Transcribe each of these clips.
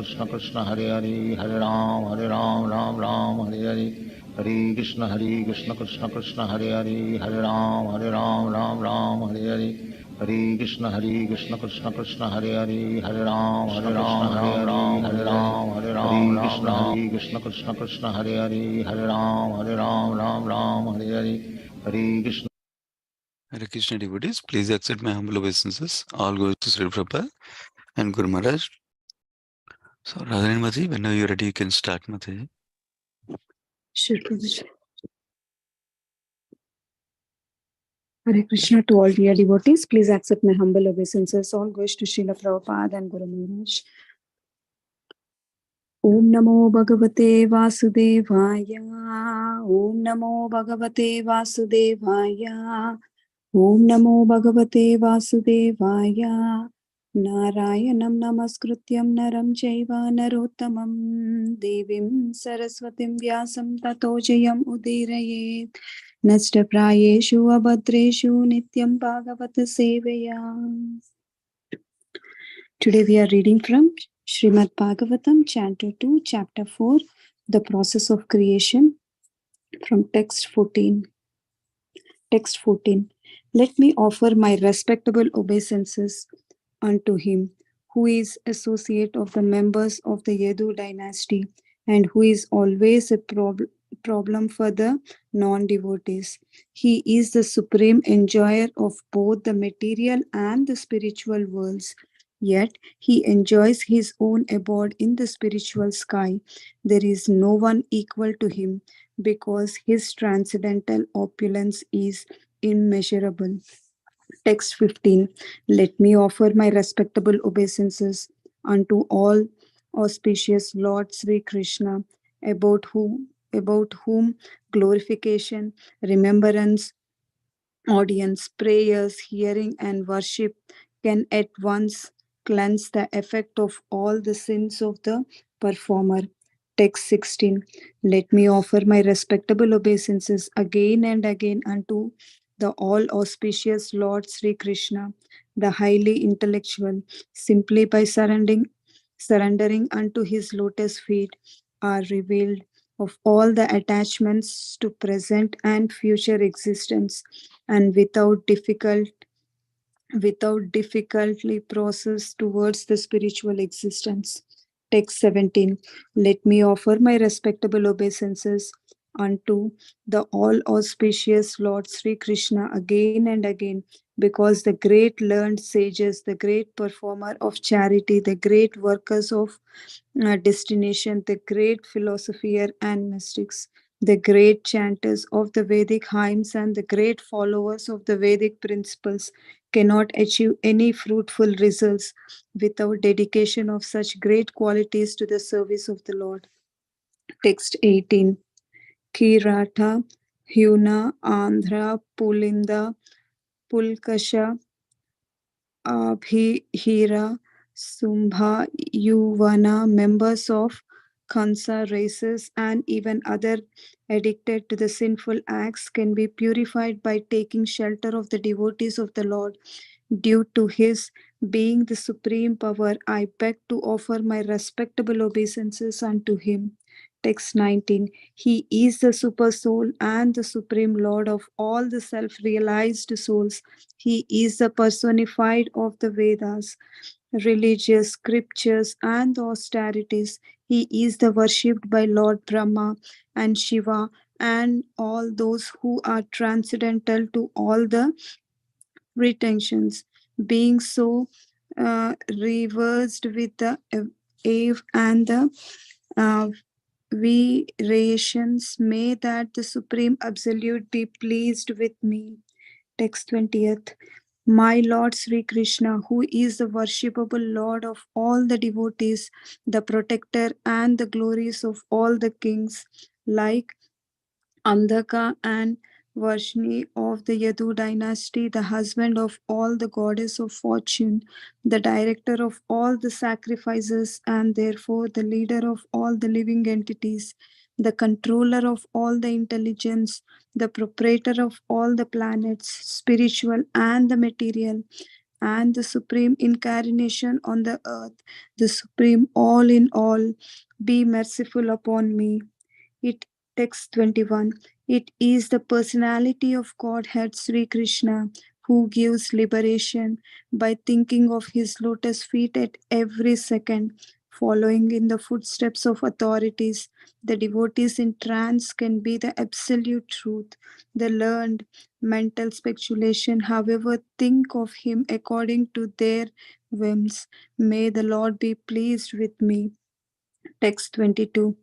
Krishna Krishna Hare Hare, Hare Ram, Ram Ram, Hare Hare. Hare Krishna Krishna Krishna Hare Hare, Hare Ram, Ram Hare Hare. Hare Krishna Krishna Krishna Hare Hare, Hare Ram, Hare Ram, Hare Ram, Hare Krishna Krishna Hare Hare, Hare Ram, Ram Hare Hare. Hare Krishna. Hare Krishna devotees, please accept my humble obeisances. All goes to Sri Prabhupada and Guru Maharaj. So, Radharani Mataji, whenever you're ready, you can start, Mataji. Sure, Prabhuji. Hare Krishna to all dear devotees. Please accept my humble obeisances. All goes to Srila Prabhupada and Guru Maharaj. Om Namo Bhagavate Vasudevaya. Om Namo Bhagavate Vasudevaya. Om Namo Bhagavate Vasudevaya. Narayanam Namaskrutyam Naram Chaiva Narottamam Devim Saraswatim Vyasam Tato Jayam Udirayet. Nastapráyeshu abhadreshu nityam bhagavata sevaya. Today we are reading from Srimad Bhagavatam, Canto 2, Chapter 4, The Process of Creation, from Text 14. Text 14. Let me offer my respectable obeisances unto him, who is associate of the members of the Yadu dynasty, and who is always a problem for the non-devotees. He is the supreme enjoyer of both the material and the spiritual worlds. Yet he enjoys his own abode in the spiritual sky. There is no one equal to him, because his transcendental opulence is immeasurable. Text 15. Let me offer my respectable obeisances unto all auspicious Lord Sri Krishna, about whom glorification, remembrance, audience, prayers, hearing, and worship can at once cleanse the effect of all the sins of the performer. Text 16. Let me offer my respectable obeisances again and again unto the all auspicious Lord Sri Krishna, the highly intellectual, simply by surrendering unto his lotus feet are revealed of all the attachments to present and future existence, and without difficultly process towards the spiritual existence. Text 17. Let me offer my respectable obeisances unto the all auspicious Lord Sri Krishna again and again, because the great learned sages, the great performer of charity, the great workers of destination, the great philosopher and mystics, the great chanters of the Vedic hymns, and the great followers of the Vedic principles cannot achieve any fruitful results without dedication of such great qualities to the service of the Lord. Text 18. Kirata, Huna, Andhra, Pulinda, Pulkasha, Abhihira, Sumbha, Yuvana, members of Khansa races, and even other addicted to the sinful acts can be purified by taking shelter of the devotees of the Lord. Due to his being the supreme power, I beg to offer my respectable obeisances unto him. Text 19. He is the super soul and the supreme Lord of all the self-realized souls. He is the personified of the Vedas, religious scriptures, and the austerities. He is the worshipped by Lord Brahma and Shiva and all those who are transcendental to all the pretensions. Being so reversed with the Ave and the variations, may that the Supreme Absolute be pleased with me. Text 20th. My Lord Sri Krishna, who is the worshipable Lord of all the devotees, the protector and the glories of all the kings, like Andhaka and Vashni of the Yadu dynasty, the husband of all the goddess of fortune, the director of all the sacrifices, and therefore the leader of all the living entities, the controller of all the intelligence, the proprietor of all the planets, spiritual and the material, and the supreme incarnation on the earth, the supreme all in all, be merciful upon me. It text 21. It is the personality of Godhead Sri Krishna who gives liberation by thinking of his lotus feet at every second, following in the footsteps of authorities. The devotees in trance can be the absolute truth. The learned mental speculation, however, think of him according to their whims. May the Lord be pleased with me. Text 22.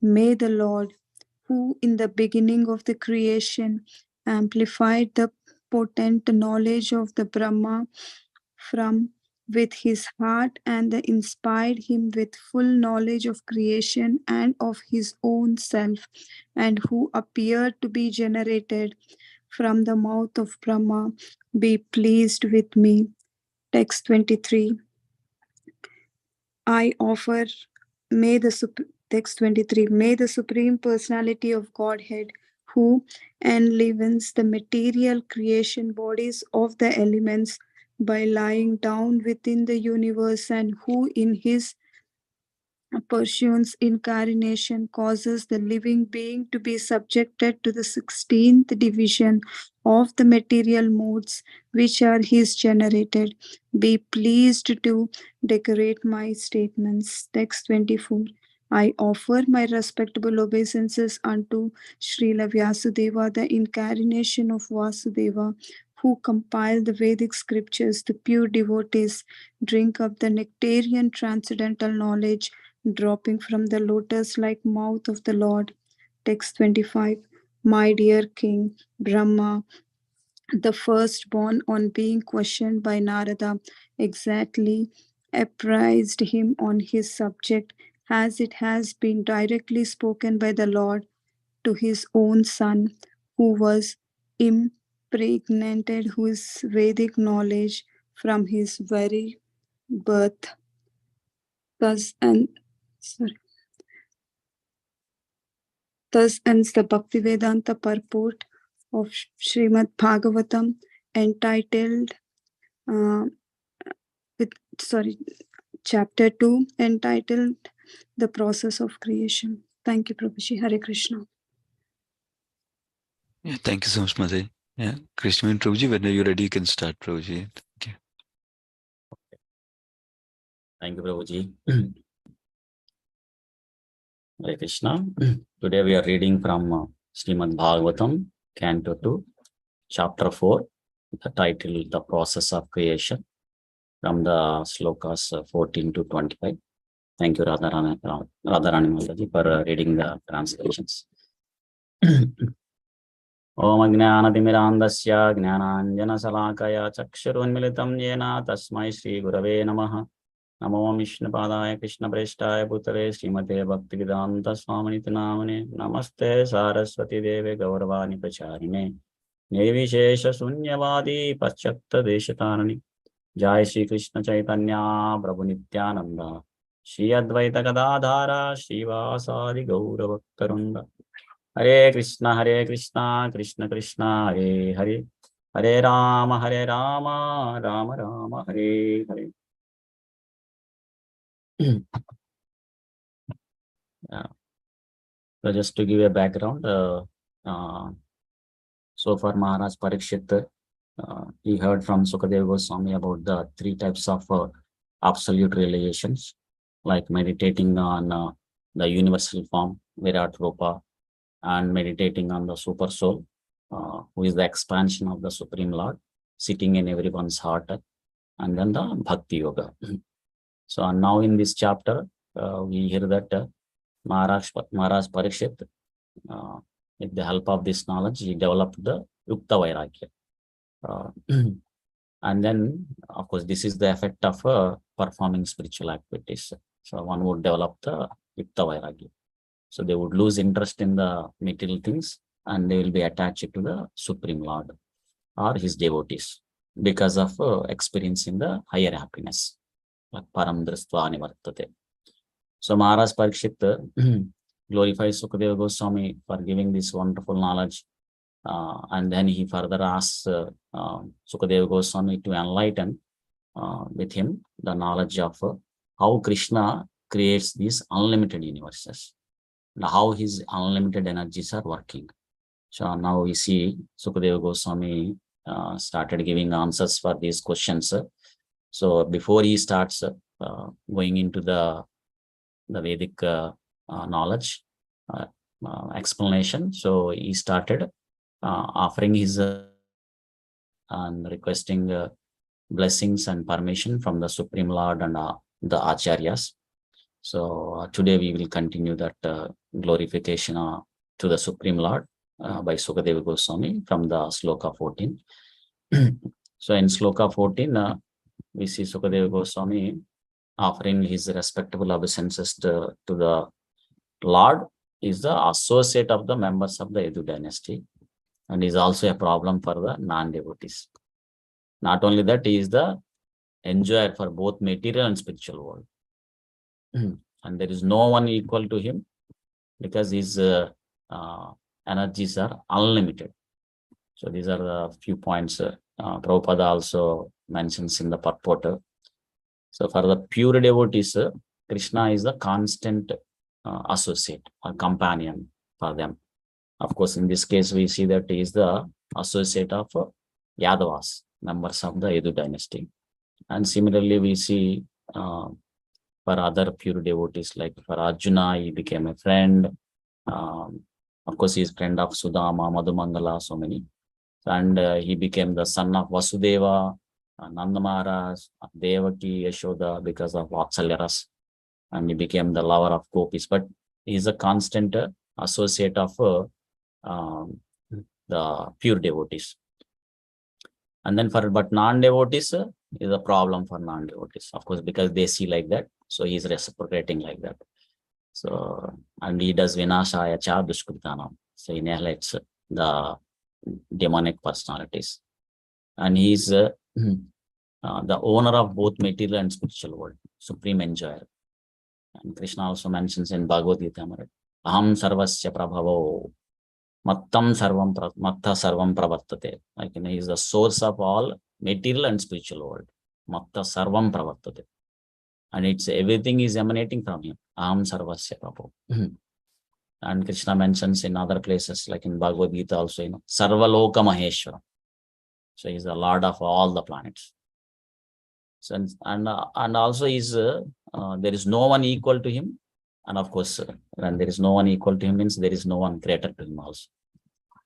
May the Lord, who in the beginning of the creation amplified the potent knowledge of the Brahma from with his heart and inspired him with full knowledge of creation and of his own self, and who appeared to be generated from the mouth of Brahma, be pleased with me. Text 23. I offer, may the text 23, may the Supreme Personality of Godhead, who enlivens the material creation bodies of the elements by lying down within the universe, and who in his pursues incarnation causes the living being to be subjected to the 16th division of the material modes which are his generated, be pleased to decorate my statements. Text 24. I offer my respectable obeisances unto Srila Vyasudeva, the incarnation of Vasudeva, who compiled the Vedic scriptures. The pure devotees drink of the nectarian transcendental knowledge dropping from the lotus-like mouth of the Lord. Text 25. My dear King, Brahma, the firstborn, on being questioned by Narada, exactly apprised him on his subject, as it has been directly spoken by the Lord to his own son, who was impregnated with Vedic knowledge from his very birth. Thus ends the Bhaktivedanta purport of Srimad Bhagavatam, entitled chapter 2, entitled The Process of Creation. Thank you, Prabhuji. Hare Krishna. Yeah, thank you so much, Madhuri. Yeah, Krishna and Prabhuji, when you're ready, you can start, Prabhuji. Thank you. Thank you, Prabhuji. Hare Krishna. Today we are reading from Srimad Bhagavatam, Canto 2, Chapter 4, the title The Process of Creation, from the slokas 14 to 25. Thank you, Radharani Mataji, for reading the translations. Om Ajnanatimirandasya Gnananjanasalakaya Chakshurunmilitam Yena Tasmai Shri Gurave Namaha. Namo Vishnupadaya Krishna Prestaya Bhutale Srimate Bhaktivedanta Swaminiti Namane Namaste Saraswati Deve Gauravani Pacharine Nirvishesha Sunyavadi Paschakta Deshatarani Jai Shri Krishna Chaitanya Prabhu Nityananda Shri Advaita Gadadhara Srivasadi Gauravaktarunda Hare Krishna Krishna Krishna Hare Hare Hare Rama Rama Rama Hare Hare. So just to give a background, so far Maharaj Parikshit, he heard from Sukadeva Goswami about the three types of absolute realizations, like meditating on the universal form, Virat Rupa, and meditating on the super soul, who is the expansion of the Supreme Lord, sitting in everyone's heart, and then the Bhakti Yoga. So now in this chapter, we hear that Maharaj Parikshit, with the help of this knowledge, he developed the Yukta Vairagya. And then, of course, this is the effect of performing spiritual activities. So one would develop the Yukta Vairagya. So they would lose interest in the material things, and they will be attached to the Supreme Lord or his devotees because of experiencing the higher happiness. Like Param Dristva Nivartate. So Maharaj Parikshit glorifies Sukadeva Goswami for giving this wonderful knowledge, and then he further asks Sukadeva Goswami to enlighten with him the knowledge of how Krishna creates these unlimited universes and how his unlimited energies are working. So now we see Sukadeva Goswami started giving answers for these questions. So before he starts going into the Vedic knowledge explanation, so he started offering his and requesting blessings and permission from the Supreme Lord and the Acharyas. So today we will continue that glorification to the Supreme Lord by Sukadeva Goswami from the Sloka 14. So in Sloka 14, we see Sukadeva Goswami offering his respectable obeisances to the Lord is the associate of the members of the Yadu dynasty and is also a problem for the non-devotees. Not only that, he is the enjoyer for both material and spiritual world. And there is no one equal to him because his energies are unlimited. So these are the few points Prabhupada also mentions in the purport. So for the pure devotees, Krishna is the constant associate or companion for them. Of course, in this case, we see that he is the associate of Yadavas, members of the Yadu dynasty. And similarly, we see for other pure devotees, like for Arjuna, he became a friend. Of course, he is friend of Sudama, Madhumangala, so many. And he became the son of Vasudeva, Nanda Maharaj, Devaki, Yashoda, because of Vatsalyaras. And he became the lover of gopis. But he is a constant associate of the pure devotees. And then but non-devotees is a problem for non-devotees, of course, because they see like that. So he is reciprocating like that. So, and he does Vinashaya Cha Dushkritanam. So he annihilates the demonic personalities. And he is the owner of both material and spiritual world, supreme enjoyer. And Krishna also mentions in Bhagavad Gita, Aham sarvasya prabhavo mattam sarvam matta sarvam pravartate. Like, he is the source of all material and spiritual world. Matta sarvam pravartate. And it's everything is emanating from him. Aham sarvasya prabhavo. And Krishna mentions in other places, like in Bhagavad Gita also, Sarvaloka Maheshwara. So he's the Lord of all the planets. So, and also there is no one equal to him. And of course, when there is no one equal to him means there is no one greater to him also.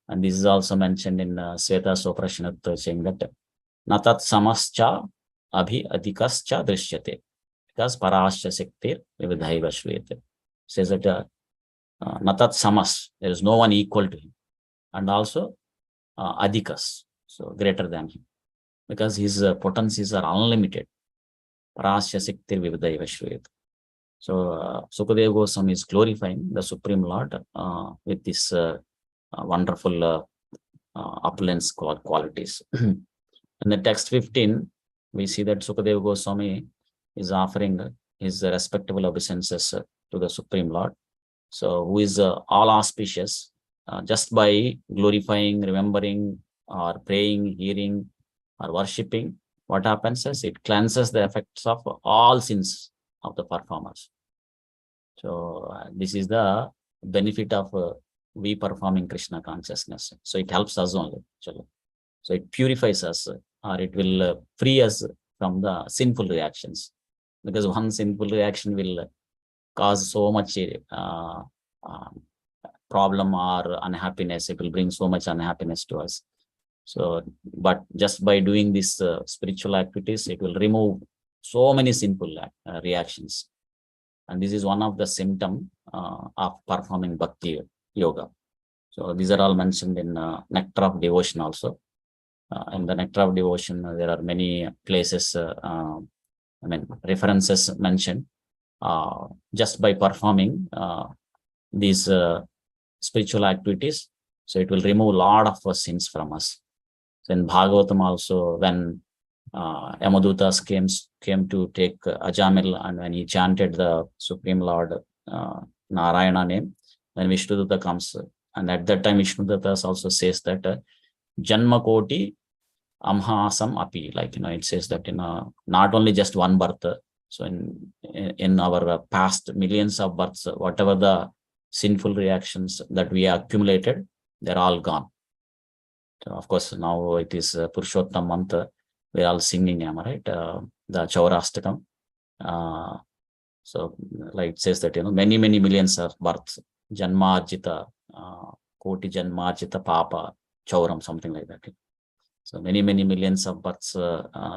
And this is also mentioned in Sveta Soprashanat, saying that Natat Samascha Abhi Adhikascha Drishyate, because Parascha Sektir Vividhaiva Shvete. Says that Natat Samas, there is no one equal to him. And also Adhikas, so greater than him, because his potencies are unlimited. Parasya Siktir Vividhaiva Shvete. So Sukadeva Goswami is glorifying the Supreme Lord with this wonderful opulence qualities. In the text 15, we see that Sukadeva Goswami is offering his respectable obeisances to the Supreme Lord. So who is all auspicious, just by glorifying, remembering, or praying, hearing, or worshipping, what happens is it cleanses the effects of all sins of the performers. So this is the benefit of we performing Krishna consciousness. So it helps us only. So it purifies us, or it will free us from the sinful reactions, because one sinful reaction will cause so much problem or unhappiness. It will bring so much unhappiness to us. So, but just by doing these spiritual activities, it will remove so many sinful reactions. And this is one of the symptoms of performing bhakti yoga. So these are all mentioned in Nectar of Devotion also. In the Nectar of Devotion, there are many places, references mentioned. Just by performing these spiritual activities, so it will remove a lot of sins from us. So in Bhagavatam also, when Yamadutas came to take Ajamil, and when he chanted the Supreme Lord Narayana name, then Vishnudutta comes, and at that time Vishnudutta also says that Janma Koti amhasam api, like, it says that, not only just one birth. So in our past millions of births, whatever the sinful reactions that we accumulated, they're all gone. So of course, now it is Purushottam month. We're all singing, am I right? The Chaurastakam. So like it says that, many millions of births, Janmarjita, Koti Janmarjita Papa, Chauram, something like that. So many millions of births,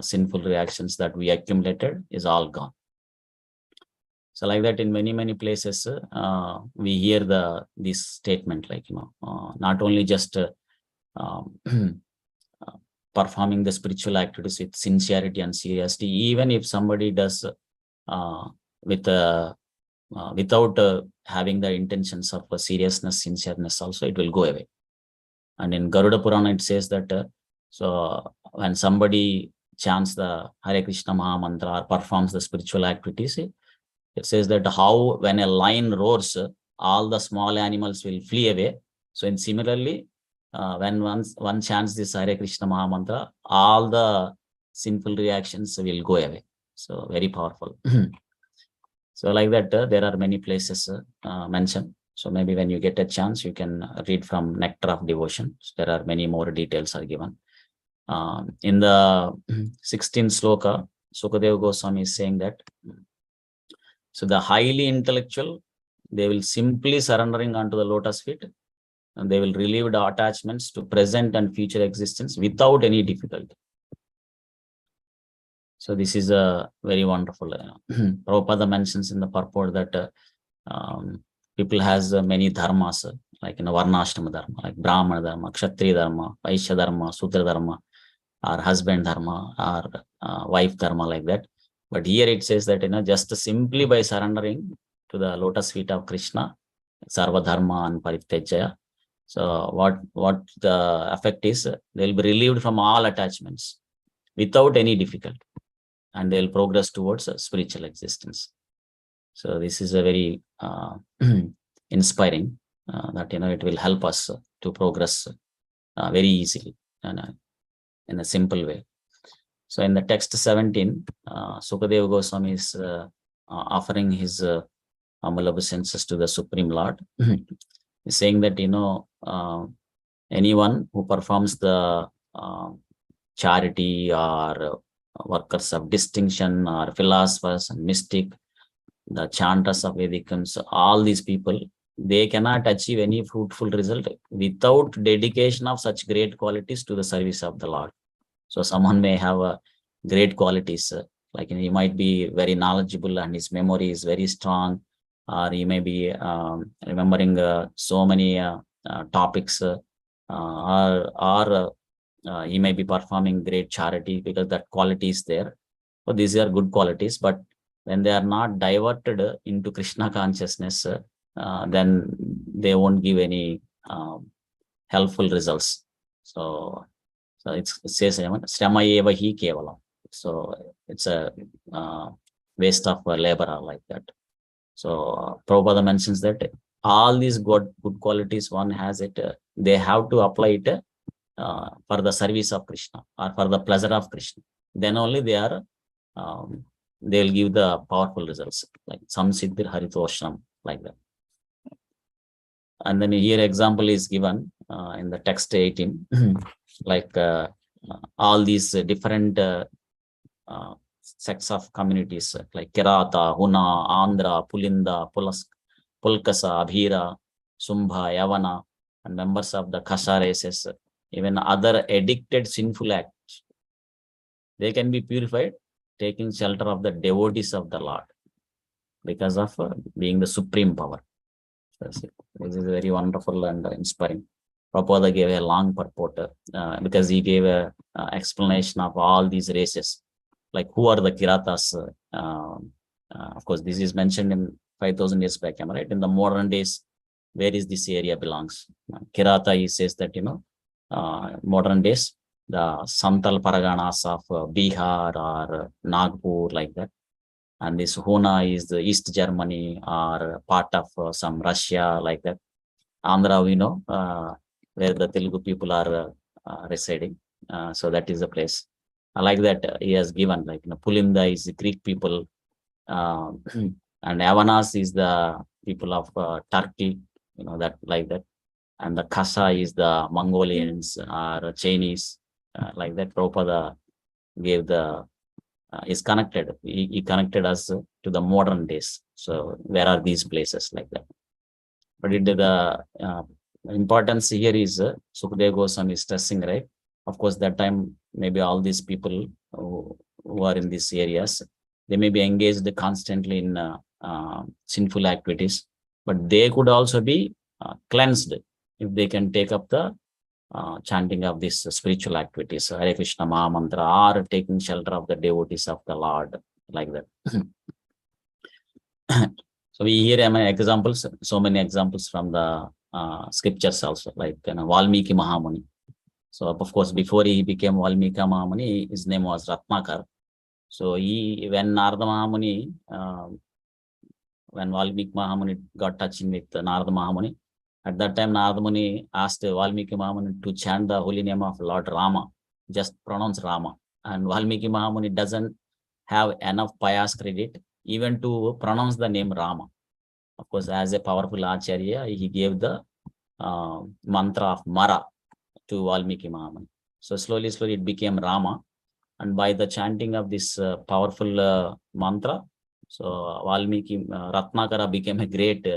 sinful reactions that we accumulated is all gone. So like that, in many places, we hear this statement, like, not only just performing the spiritual activities with sincerity and seriously, even if somebody does without having the intentions of seriousness, sincereness, also it will go away. And in Garuda Purana, it says that so when somebody chants the Hare Krishna Maha Mantra or performs the spiritual activities, it says that how when a lion roars, all the small animals will flee away. So in similarly, when one chants this Hare Krishna Maha Mantra, all the sinful reactions will go away. So very powerful. So like that, there are many places mentioned. So maybe when you get a chance, you can read from Nectar of Devotion. So there are many more details are given. In the 16th sloka, Sukadeva Goswami is saying that, so the highly intellectual, they will simply surrendering unto the lotus feet, and they will relieve the attachments to present and future existence without any difficulty. So this is a very wonderful. Prabhupada mentions in the purport that people has many dharmas, like Varnashrama dharma, like Brahmana dharma, Kshatriya dharma, Vaishya dharma, Sudra dharma, or husband dharma, or wife dharma, like that. But here it says that, just simply by surrendering to the lotus feet of Krishna, Sarva dharma and Parityajaya. So what the effect is, they'll be relieved from all attachments without any difficulty, and they'll progress towards a spiritual existence. So this is a very inspiring, that, it will help us to progress very easily and in a simple way. So in the text 17, Sukadeva Goswami is offering his humble obeisances to the Supreme Lord. He's saying that, anyone who performs the charity or workers of distinction or philosophers and mystic, the chanters of Vedicums, all these people, they cannot achieve any fruitful result without dedication of such great qualities to the service of the Lord. So someone may have great qualities, like he might be very knowledgeable and his memory is very strong, or he may be remembering so many topics, or he may be performing great charity because that quality is there. So these are good qualities, but when they are not diverted into Krishna consciousness, then they won't give any helpful results. So it says, Srama eva hi kevalam. So it's a waste of labor, like that. So Prabhupada mentions that all these good qualities one has it, they have to apply it for the service of Krishna or for the pleasure of Krishna. Then only they are they'll give the powerful results, like Samsiddhir Haritoshnam, like that. And then here example is given in the text 18, like all these different sects of communities, like Kirata, Huna, Andhra, Pulinda, Pulkasa, Abhira, Sumbha, Yavana, and members of the Kasa races, even other addicted sinful acts, they can be purified taking shelter of the devotees of the Lord because of being the supreme power. This is very wonderful and inspiring. Prabhupada gave a long purport because he gave a explanation of all these races, like who are the Kiratas. Of course, this is mentioned in 5,000 years back, right? In the modern days, where is this area belongs? Kirata, he says that, modern days, the Santal Paraganas of Bihar or Nagpur, like that. And this Huna is the East Germany or part of some Russia, like that. Andhra, we know, where the Telugu people are residing. So that is the place. I like that he has given, like, Pulinda is the Greek people, and Avanas is the people of Turkey, that like that. And the Kasa is the Mongolians or Chinese, like that. Prabhupada gave the, is connected. He connected us to the modern days. So where are these places like that? But the importance here is Sukadeva Goswami is stressing, right? Of course, that time, maybe all these people who are in these areas, they may be engaged constantly in sinful activities, but they could also be cleansed if they can take up the chanting of these spiritual activities, Hare Krishna Maha Mantra, or taking shelter of the devotees of the Lord, like that. So we hear examples, so many examples from the scriptures also, like Valmiki Mahamuni. So of course, before he became Valmiki Mahamuni, his name was Ratnakar. So when Narada Mahamuni, when Valmiki Mahamuni got touching with Narada Mahamuni, at that time Narada Muni asked Valmiki Mahamuni to chant the holy name of Lord Rama, just pronounce Rama. And Valmiki Mahamuni doesn't have enough pious credit even to pronounce the name Rama. Of course, as a powerful Acharya, he gave the mantra of Mara to Valmiki Mahamuni. So slowly it became Rama. And by the chanting of this powerful mantra, so Valmiki Ratnakara became a great,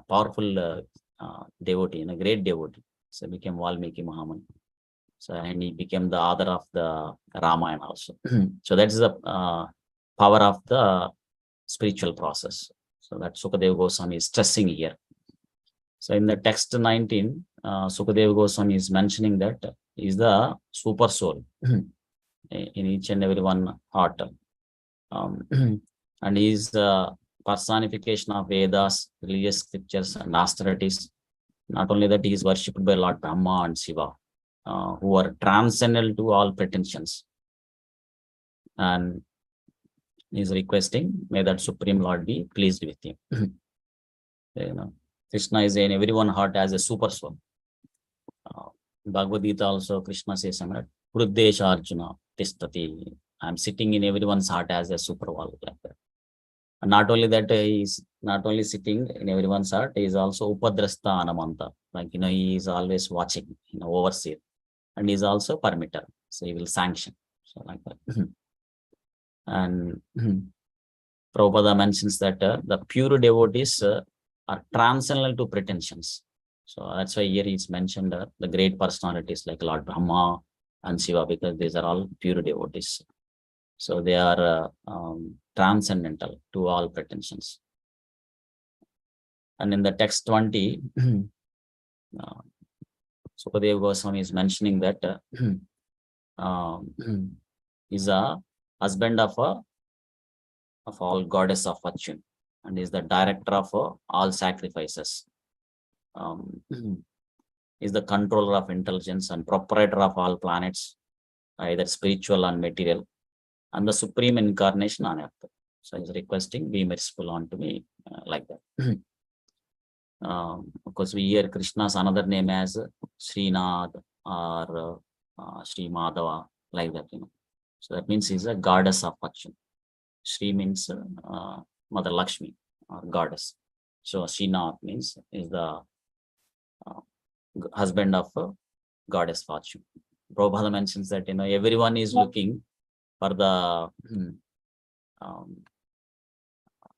powerful devotee, a great devotee. So became Valmiki Mahamuni. So, and he became the author of the Ramayana also. So that's the power of the spiritual process. So that Sukadeva Goswami is stressing here. So in the text 19, Sukadeva Goswami is mentioning that is the super soul in each and every one heart. And he is the personification of Vedas, religious scriptures, and austerities. Not only that, he is worshipped by Lord Brahma and Shiva, who are transcendental to all pretensions. And he is requesting, may that Supreme Lord be pleased with him. Krishna is in everyone's heart as a super soul. Bhagavad Gita also, Krishna says, Hruddesha Arjuna Tishtati. I am sitting in everyone's heart as a super wall, like that. And not only that, he is not only sitting in everyone's heart, he is also Upadrasta Anamanta. Like, he is always watching, overseer. And he is also permitter. So he will sanction. So like that. And Prabhupada mentions that the pure devotees are transcendental to pretensions. So that's why here it's mentioned the great personalities like Lord Brahma and Shiva, because these are all pure devotees. So they are transcendental to all pretensions. And in the text 20, Sukadeva Goswami is mentioning that is a husband of all goddess of fortune, and is the director of all sacrifices. Is the controller of intelligence and proprietor of all planets, either spiritual and material, and the supreme incarnation on earth. So he's requesting, be merciful unto me, like that. Of course, we hear Krishna's another name as Srinad or Sri Madhava, like that. So that means he's a goddess of fortune. Sri means Mother Lakshmi or goddess. So Srinath means is the husband of goddess fortune. Prabhupada mentions that everyone is looking for the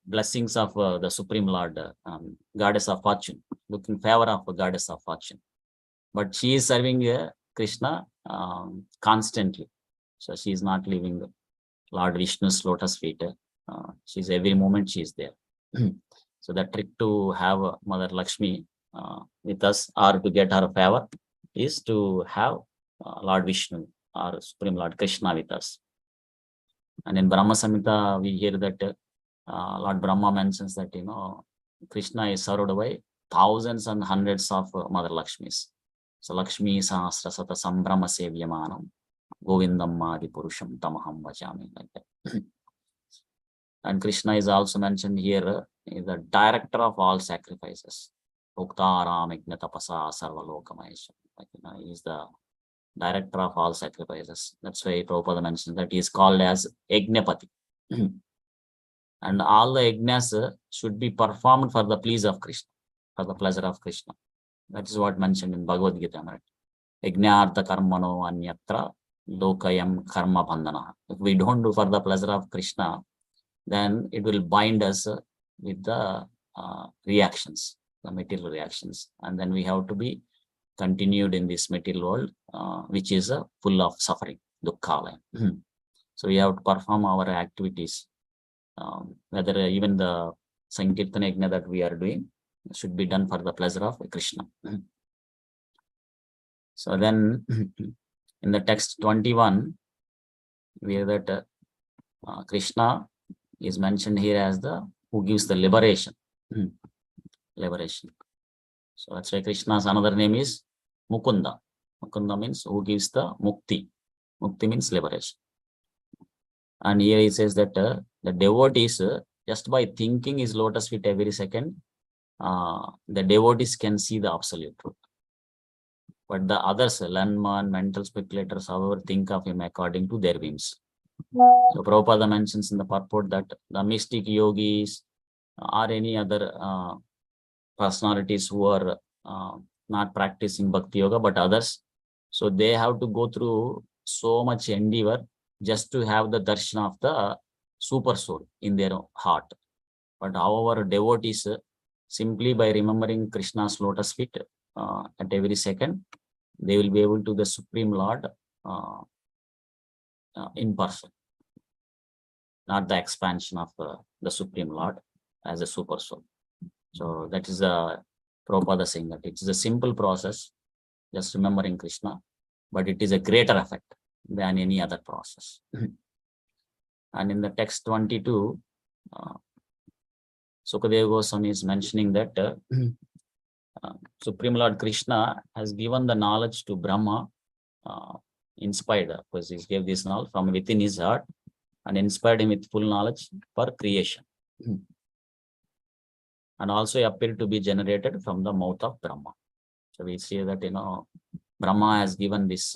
blessings of the Supreme Lord, goddess of fortune, looking favor of a goddess of fortune. But she is serving Krishna constantly. So she is not leaving Lord Vishnu's lotus feet. She's every moment she is there. So the trick to have Mother Lakshmi with us or to get her favor is to have Lord Vishnu or Supreme Lord Krishna with us. And in Brahma Samhita, we hear that Lord Brahma mentions that, Krishna is served by thousands and hundreds of Mother Lakshmis. So Lakshmi Sahasra Sata Sambrahma Sevyamanam Govindam Adi Purusham Tamaham Vajami, like that. And Krishna is also mentioned here, is the director of all sacrifices. Uktaram Ignatapasa Sarvalokamayesha. Like, he is the director of all sacrifices. That's why Prabhupada mentioned that he is called as Yajnapati. And all the yajnas should be performed for the pleasure of Krishna, for the pleasure of Krishna. That is what mentioned in Bhagavad Gita, right? Yajnartha karmano anyatra lokayam karma bandhana. If we don't do for the pleasure of Krishna, then it will bind us with the reactions, the material reactions. And then we have to be continued in this material world, which is full of suffering, dukkha. So we have to perform our activities, whether even the Sankirtana Yajna that we are doing should be done for the pleasure of Krishna. So then in the text 21, we have that Krishna is mentioned here as the who gives the liberation. Liberation. So that's why Krishna's another name is Mukunda. Mukunda means who gives the mukti. Mukti means liberation. And here he says that the devotees, just by thinking his lotus feet every second, the devotees can see the absolute truth. But the others, landman, mental speculators, however, think of him according to their whims. So Prabhupada mentions in the purport that the mystic yogis or any other personalities who are not practicing bhakti yoga, but others, so they have to go through so much endeavor just to have the darshan of the super soul in their heart. But however, devotees, simply by remembering Krishna's lotus feet at every second, they will be able to the Supreme Lord in person, not the expansion of the Supreme Lord as a super soul. So that is Prabhupada saying that it is a simple process, just remembering Krishna, but it is a greater effect than any other process. And in the text 22, Sukadeva Goswami is mentioning that Supreme Lord Krishna has given the knowledge to Brahma, inspired, because he gave this knowledge from within his heart and inspired him with full knowledge for creation. And also appeared to be generated from the mouth of Brahma. So we see that, Brahma has given this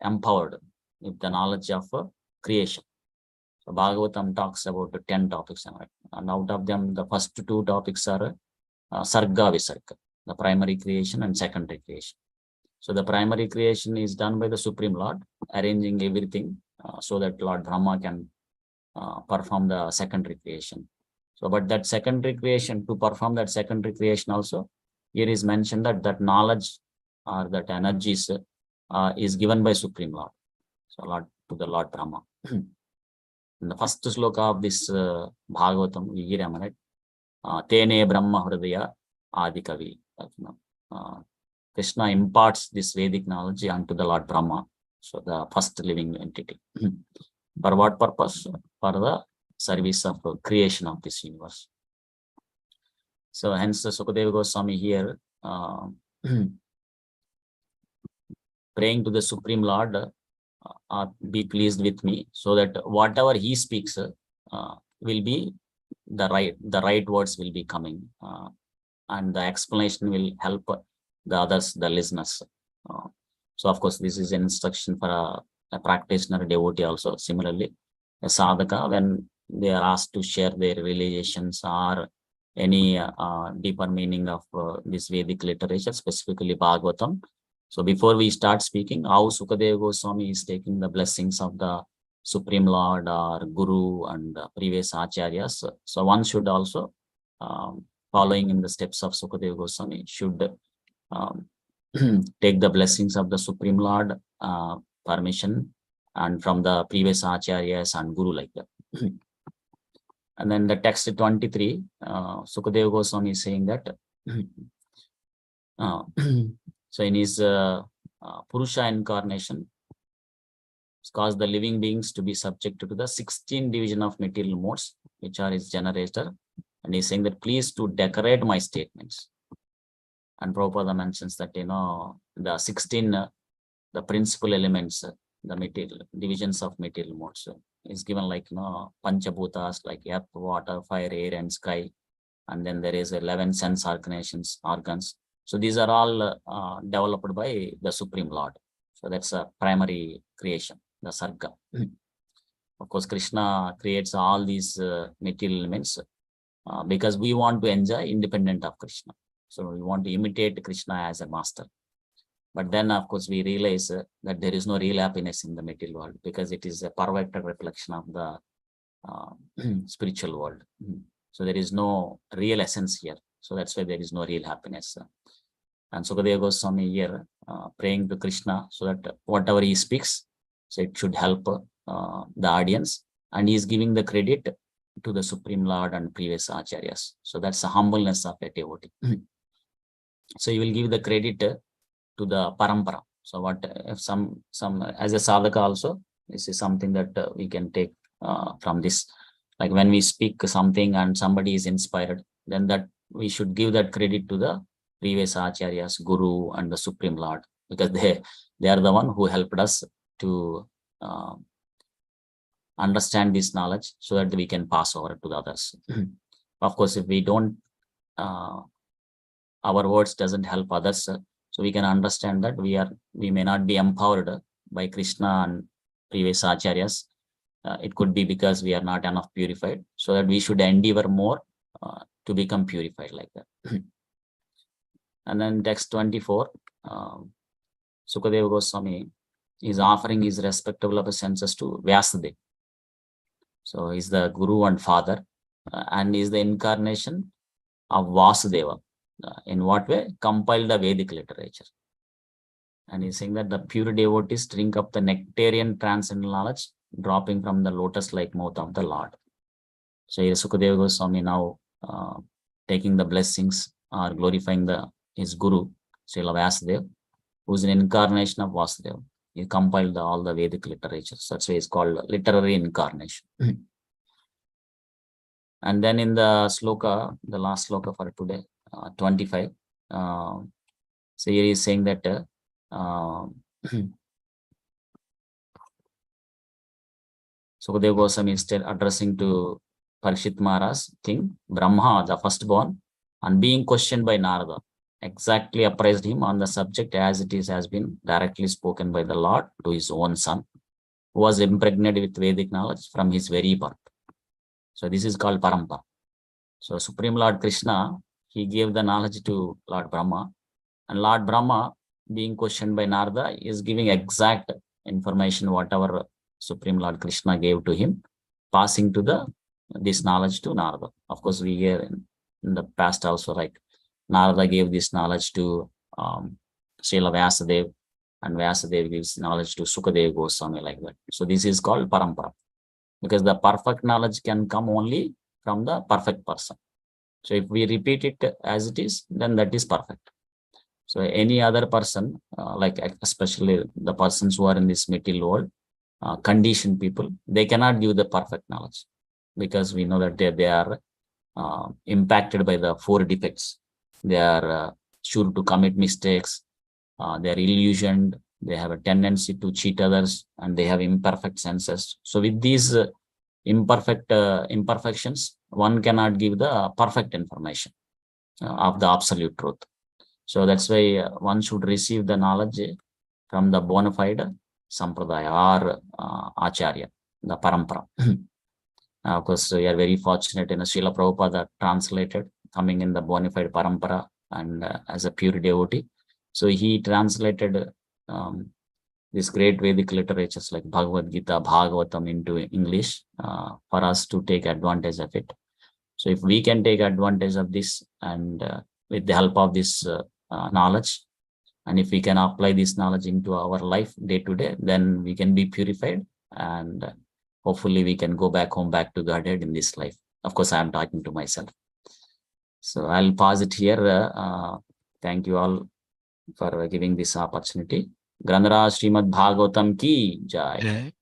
empowered with the knowledge of creation. So Bhagavatam talks about 10 topics, and out of them, the first 2 topics are Sarga Visarga, the primary creation and secondary creation. So the primary creation is done by the Supreme Lord, arranging everything so that Lord Brahma can perform the secondary creation. So, but that secondary creation, to perform that secondary creation also, here is mentioned that that knowledge or that energies is given by Supreme Lord. So Lord, to the Lord Brahma. In the first sloka of this Bhagavatam, we hear, right? Tene Brahma Hridaya Adikavi. Krishna imparts this Vedic knowledge unto the Lord Brahma, so the first living entity. For what purpose? For the service of creation of this universe. So hence the Sukadeva Goswami here praying to the Supreme Lord, be pleased with me, so that whatever he speaks will be the right words will be coming, and the explanation will help the others, the listeners. So of course, this is an instruction for a practitioner, devotee also. Similarly, a sadhaka, when they are asked to share their realizations or any deeper meaning of this Vedic literature, specifically Bhagavatam. So before we start speaking, how Sukadeva Goswami is taking the blessings of the Supreme Lord or Guru and previous Acharyas. So one should also, following in the steps of Sukadeva Goswami, should take the blessings of the Supreme Lord, permission, and from the previous Acharyas and Guru, like that. And then the text 23, Sukadeva Goswami is saying that so in his Purusha incarnation, it's caused the living beings to be subjected to the 16 division of material modes, which are his generator. And he's saying that please to decorate my statements. And Prabhupada mentions that, the 16, the principal elements, the material divisions of material modes is given like, Panchabhutas, like earth, water, fire, air, and sky. And then there is 11 sense organs. So these are all developed by the Supreme Lord. So that's a primary creation, the sarga. Of course, Krishna creates all these material elements because we want to enjoy independent of Krishna. So we want to imitate Krishna as a master. But then, of course, we realize that there is no real happiness in the material world because it is a perverted reflection of the spiritual world. So there is no real essence here. So that's why there is no real happiness. And Sukadeva Goswami here praying to Krishna so that whatever he speaks, so it should help the audience. And he is giving the credit to the Supreme Lord and previous acharyas. So that's the humbleness of a devotee. So he will give the credit to the parampara. So what if some as a sadhaka also, this is something that we can take from this. Like when we speak something and somebody is inspired, then that we should give that credit to the previous acharyas, Guru and the Supreme Lord, because they are the one who helped us to understand this knowledge so that we can pass over to the others. Of course, if we don't, our words doesn't help others, so we can understand that we may not be empowered by Krishna and previous acharyas. It could be because we are not enough purified, so that we should endeavor more to become purified like that. And then text 24, Sukadeva Goswami is offering his respectable obeisances to Vyasadeva. So he's the Guru and Father, and is the incarnation of Vasudeva. In what way? Compile the Vedic literature. And he's saying that the pure devotees drink up the nectarian transcendental knowledge dropping from the lotus-like mouth of the Lord. So here Sukadeva Goswami now taking the blessings or glorifying his Guru, Srila Vyasadeva, who's an incarnation of Vasudeva. He compiled all the Vedic literature. So that's why it's called literary incarnation. And then in the sloka, the last sloka for today, 25, so here he is saying that Sukadeva Goswami is addressing to Parikshit Maharaj, King Brahma, the firstborn, and being questioned by Narada, exactly appraised him on the subject as it has been directly spoken by the Lord to his own son, who was impregnated with Vedic knowledge from his very birth. So this is called Parampara. So Supreme Lord Krishna, he gave the knowledge to Lord Brahma, and Lord Brahma, being questioned by Narada, is giving exact information whatever Supreme Lord Krishna gave to him, passing to this knowledge to Narada. Of course, we hear in the past also, like Narada gave this knowledge to Srila Vyasadeva, and Vyasadeva gives knowledge to Sukadeva Goswami, like that. So this is called Parampara, because the perfect knowledge can come only from the perfect person. So if we repeat it as it is, then that is perfect. So any other person, like especially the persons who are in this material world, conditioned people, they cannot give the perfect knowledge, because we know that they are impacted by the 4 defects. They are sure to commit mistakes, they are illusioned, they have a tendency to cheat others, and they have imperfect senses. So with these imperfections, one cannot give the perfect information of the absolute truth. So that's why one should receive the knowledge from the bona fide sampradaya or acharya, the parampara. Of course, we are very fortunate in Srila Prabhupada translated, coming in the bona fide parampara and as a pure devotee. So he translated these great Vedic literatures like Bhagavad Gita, Bhagavatam into English for us to take advantage of it. So if we can take advantage of this, and with the help of this knowledge, and if we can apply this knowledge into our life day to day, then we can be purified, and hopefully we can go back home, back to Godhead in this life. Of course, I am talking to myself. So I'll pause it here. Thank you all for giving this opportunity. Granthara Srimad Bhagavatam ki jai. Jai.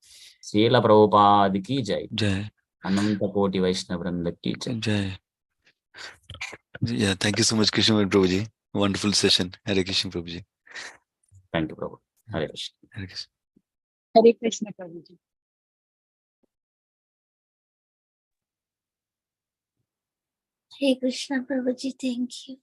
Srila Prabhupada ki jai. Jai. Ananta Koti Vaishnava Vrinda ki jai. Jai. Yeah, thank you so much, Krishna Prabhuji. Wonderful session. Hare Krishna Prabhuji. Thank you, Prabhu. Hare Krishna. Hare Krishna. Hare Krishna, Prabhuji. Hare Krishna Prabhuji, thank you.